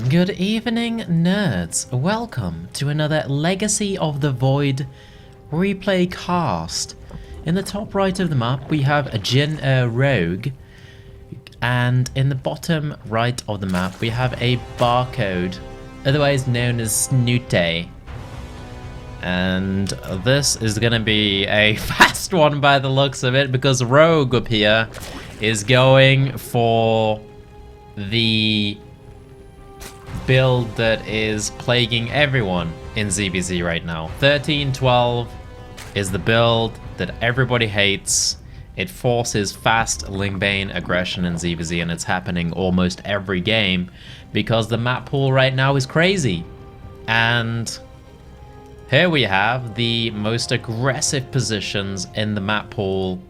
Good evening, nerds. Welcome to another Legacy of the Void replay cast. In the top right of the map, we have a Jin Rogue, and in the bottom right of the map, we have a barcode, otherwise known as Snute. And this is gonna be a fast one by the looks of it, because Rogue up here is going for the build that is plaguing everyone in ZvZ right now. 1312 is the build that everybody hates. It forces fast Lingbane aggression in ZvZ, and it's happening almost every game because the map pool right now is crazy. And here we have the most aggressive positions in the map pool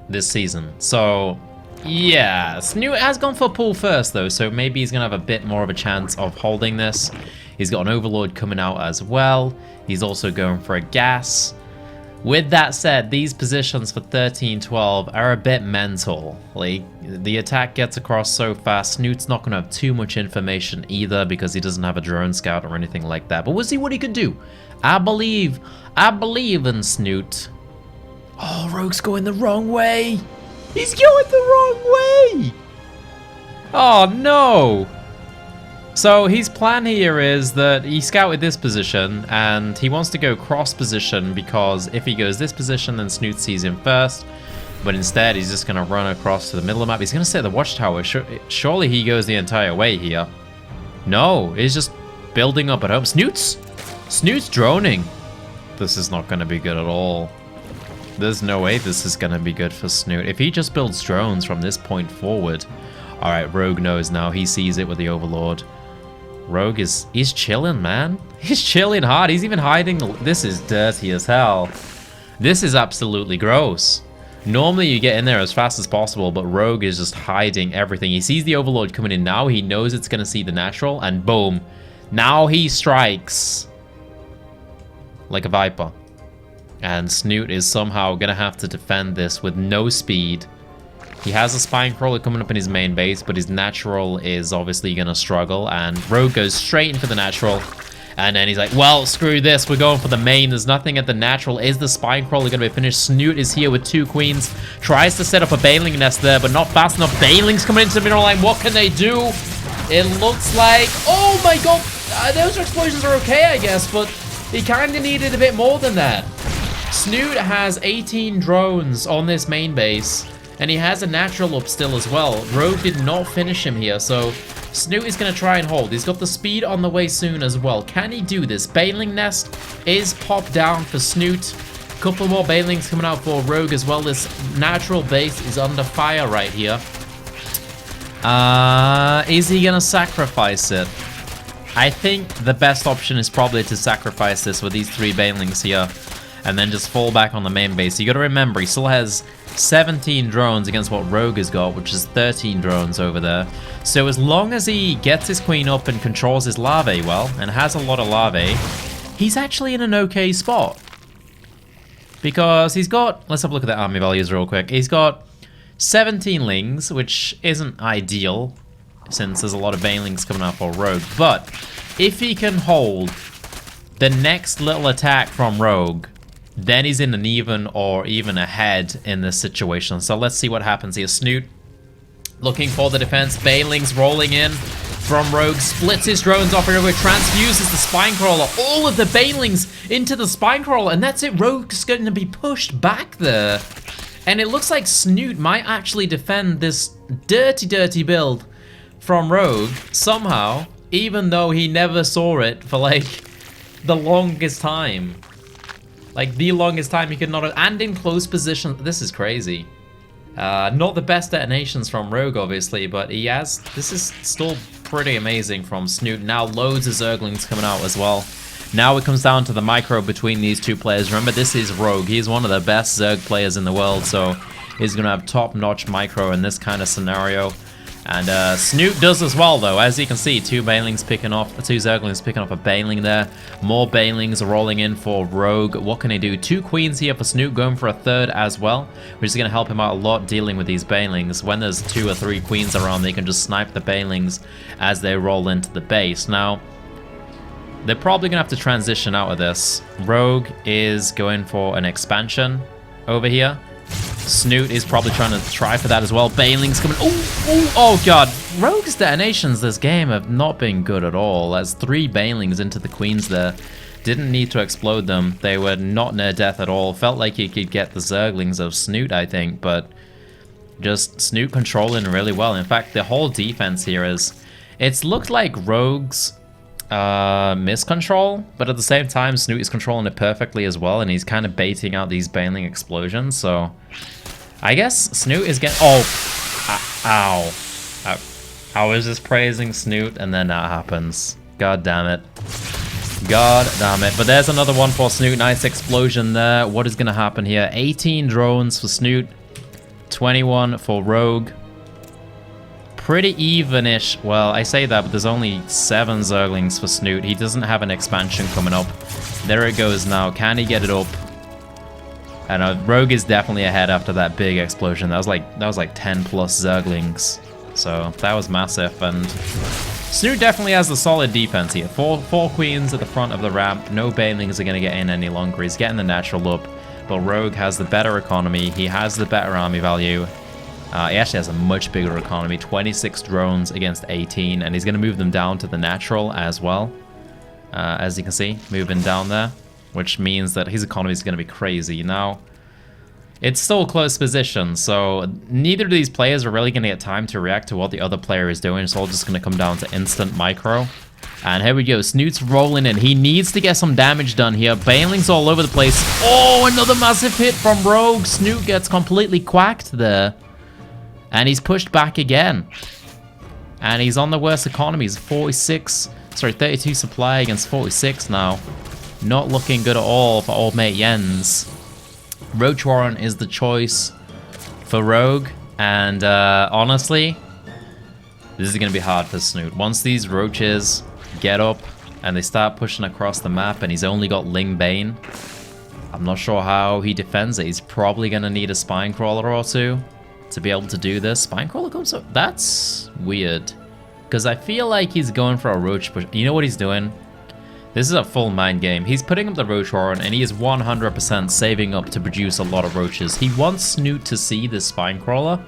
this season. So yeah, Snute has gone for pool first though, so maybe he's gonna have a bit more of a chance of holding this. He's got an Overlord coming out as well. He's also going for a gas. With that said, these positions for 1312 are a bit mental. Like, the attack gets across so fast. Snute's not gonna have too much information either because he doesn't have a drone scout or anything like that. But we'll see what he can do. I believe in Snute. Oh, Rogue's going the wrong way. He's going the wrong way! Oh no! So his plan here is that he scouted this position and he wants to go cross position, because if he goes this position then Snute sees him first, but instead he's just going to run across to the middle of the map. He's going to set the watchtower. Surely he goes the entire way here. No, he's just building up at home. Snute's droning. This is not going to be good at all. There's no way this is going to be good for Snute. If he just builds drones from this point forward. Alright, Rogue knows now. He sees it with the Overlord. Rogue he's chilling, man. He's chilling hard. He's even hiding. This is dirty as hell. This is absolutely gross. Normally you get in there as fast as possible, but Rogue is just hiding everything. He sees the Overlord coming in now. He knows it's going to see the natural, and boom. Now he strikes like a Viper. And Snute is somehow going to have to defend this with no speed. He has a Spine Crawler coming up in his main base, but his natural is obviously going to struggle. And Rogue goes straight in for the natural. And then he's like, well, screw this. We're going for the main. There's nothing at the natural. Is the Spine Crawler going to be finished? Snute is here with 2 queens. Tries to set up a Baneling nest there, but not fast enough. Banelings coming into the middle line. What can they do? It looks like... oh my god. Those explosions are okay, I guess, but he kind of needed a bit more than that. Snute has 18 drones on this main base, and he has a natural up still as well. Rogue did not finish him here, so Snute is going to try and hold. He's got the speed on the way soon as well. Can he do this? Baneling nest is popped down for Snute. Couple more Banelings coming out for Rogue as well. This natural base is under fire right here. Is he going to sacrifice it? I think the best option is probably to sacrifice this with these 3 Banelings here, and then just fall back on the main base. You gotta remember, he still has 17 drones against what Rogue has got, which is 13 drones over there. So as long as he gets his queen up and controls his larvae well, and has a lot of larvae, he's actually in an okay spot. Because he's got, let's have a look at the army values real quick. He's got 17 lings, which isn't ideal, since there's a lot of banelings coming up for Rogue. But if he can hold the next little attack from Rogue, then he's in an even or even ahead in this situation. So let's see what happens here. Snute looking for the defense. Banelings rolling in from Rogue. Splits his drones off everywhere. Transfuses the Spine Crawler. All of the Banelings into the Spine Crawler. And that's it. Rogue's going to be pushed back there. And it looks like Snute might actually defend this dirty build from Rogue somehow. Even though he never saw it for like the longest time. Like, the longest time he could not have, and in close position. This is crazy. Not the best detonations from Rogue, obviously, but he has, this is still pretty amazing from Snute. Now loads of Zerglings coming out as well. Now it comes down to the micro between these 2 players. Remember, this is Rogue. He's one of the best Zerg players in the world, so he's going to have top-notch micro in this kind of scenario. And Snute does as well, though. As you can see, two Zerglings picking off a Baneling there. More Banelings rolling in for Rogue. What can he do? Two Queens here for Snute, going for a third as well, which is going to help him out a lot dealing with these Banelings. When there's 2 or 3 Queens around, they can just snipe the Banelings as they roll into the base. Now, they're probably going to have to transition out of this. Rogue is going for an expansion over here. Snute is probably trying for that as well. Baneling's coming. Oh god. Rogue's detonations this game have not been good at all. There's 3 Banelings into the Queens there. Didn't need to explode them. They were not near death at all. Felt like you could get the Zerglings of Snute, I think, but just Snute controlling really well. In fact, the whole defense here it's looked like Rogue's miscontrol, but at the same time, Snute is controlling it perfectly as well, and he's kind of baiting out these Baneling explosions, so I guess Snute is getting... Ow. I was just praising Snute, and then that happens. God damn it. God damn it. But there's another one for Snute. Nice explosion there. What is going to happen here? 18 drones for Snute. 21 for Rogue. Pretty even-ish. Well, I say that, but there's only 7 Zerglings for Snute. He doesn't have an expansion coming up. There it goes now. Can he get it up? And Rogue is definitely ahead after that big explosion. That was like 10 plus Zerglings. So that was massive. And Snute definitely has a solid defense here. Four Queens at the front of the ramp. No Banelings are going to get in any longer. He's getting the natural up. But Rogue has the better economy. He has the better army value. He actually has a much bigger economy, 26 drones against 18, and he's going to move them down to the natural as well. As you can see, moving down there, which means that his economy is going to be crazy. Now, it's still a close position, so neither of these players are really going to get time to react to what the other player is doing. It's all just going to come down to instant micro. And here we go, Snute's rolling in. He needs to get some damage done here. Baneling's all over the place. Oh, another massive hit from Rogue. Snute gets completely quacked there. And he's pushed back again. And he's on the worst economy. He's 32 supply against 46 now. Not looking good at all for old mate Jens. Roach Warren is the choice for Rogue. And honestly, this is going to be hard for Snute. Once these roaches get up and they start pushing across the map and he's only got Ling Bane, I'm not sure how he defends it. He's probably going to need a Spine Crawler or 2 to be able to do this. Spine Crawler comes up. That's weird. Because I feel like he's going for a roach push. You know what he's doing? This is a full mind game. He's putting up the Roach Warren and he is 100% saving up to produce a lot of roaches. He wants Snute to see this Spine Crawler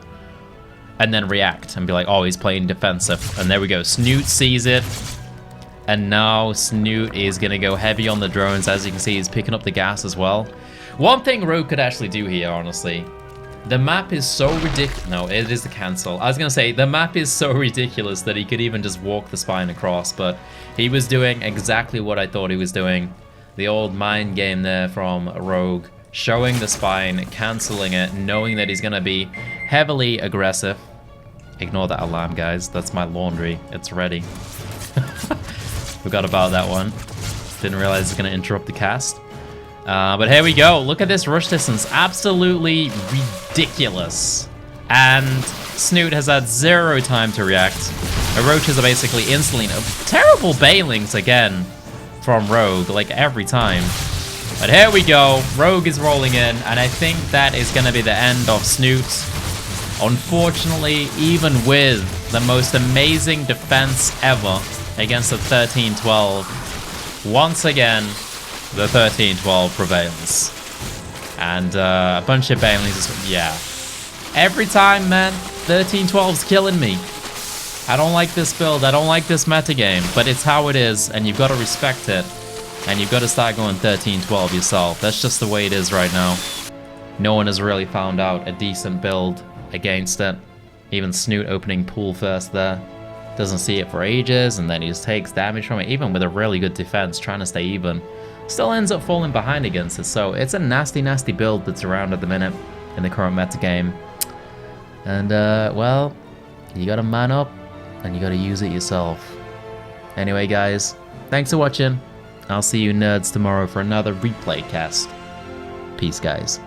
and then react and be like, oh, he's playing defensive. And there we go. Snute sees it. And now Snute is going to go heavy on the drones. As you can see, he's picking up the gas as well. One thing Rogue could actually do here, honestly. The map is so ridiculous. No, it is the cancel. I was going to say, the map is so ridiculous that he could even just walk the spine across, but he was doing exactly what I thought he was doing. The old mind game there from Rogue. Showing the spine, cancelling it, knowing that he's going to be heavily aggressive. Ignore that alarm, guys. That's my laundry. It's ready. Forgot about that one. Didn't realize it's going to interrupt the cast. But here we go. Look at this rush distance. Absolutely ridiculous. And Snute has had 0 time to react. The roaches are basically instantly... Terrible Banelings again from Rogue, like every time. But here we go. Rogue is rolling in, and I think that is going to be the end of Snute. Unfortunately, even with the most amazing defense ever against the 13-12, once again, the 13-12 prevails. And a bunch of Banelings. Yeah. Every time, man, 13-12's killing me. I don't like this build. I don't like this metagame. But it's how it is, and you've got to respect it. And you've got to start going 13-12 yourself. That's just the way it is right now. No one has really found out a decent build against it. Even Snute opening pool first there. Doesn't see it for ages, and then he just takes damage from it. Even with a really good defense, trying to stay even. Still ends up falling behind against it, so it's a nasty, nasty build that's around at the minute in the current metagame. And, well, you gotta man up, and you gotta use it yourself. Anyway, guys, thanks for watching. I'll see you nerds tomorrow for another replay cast. Peace, guys.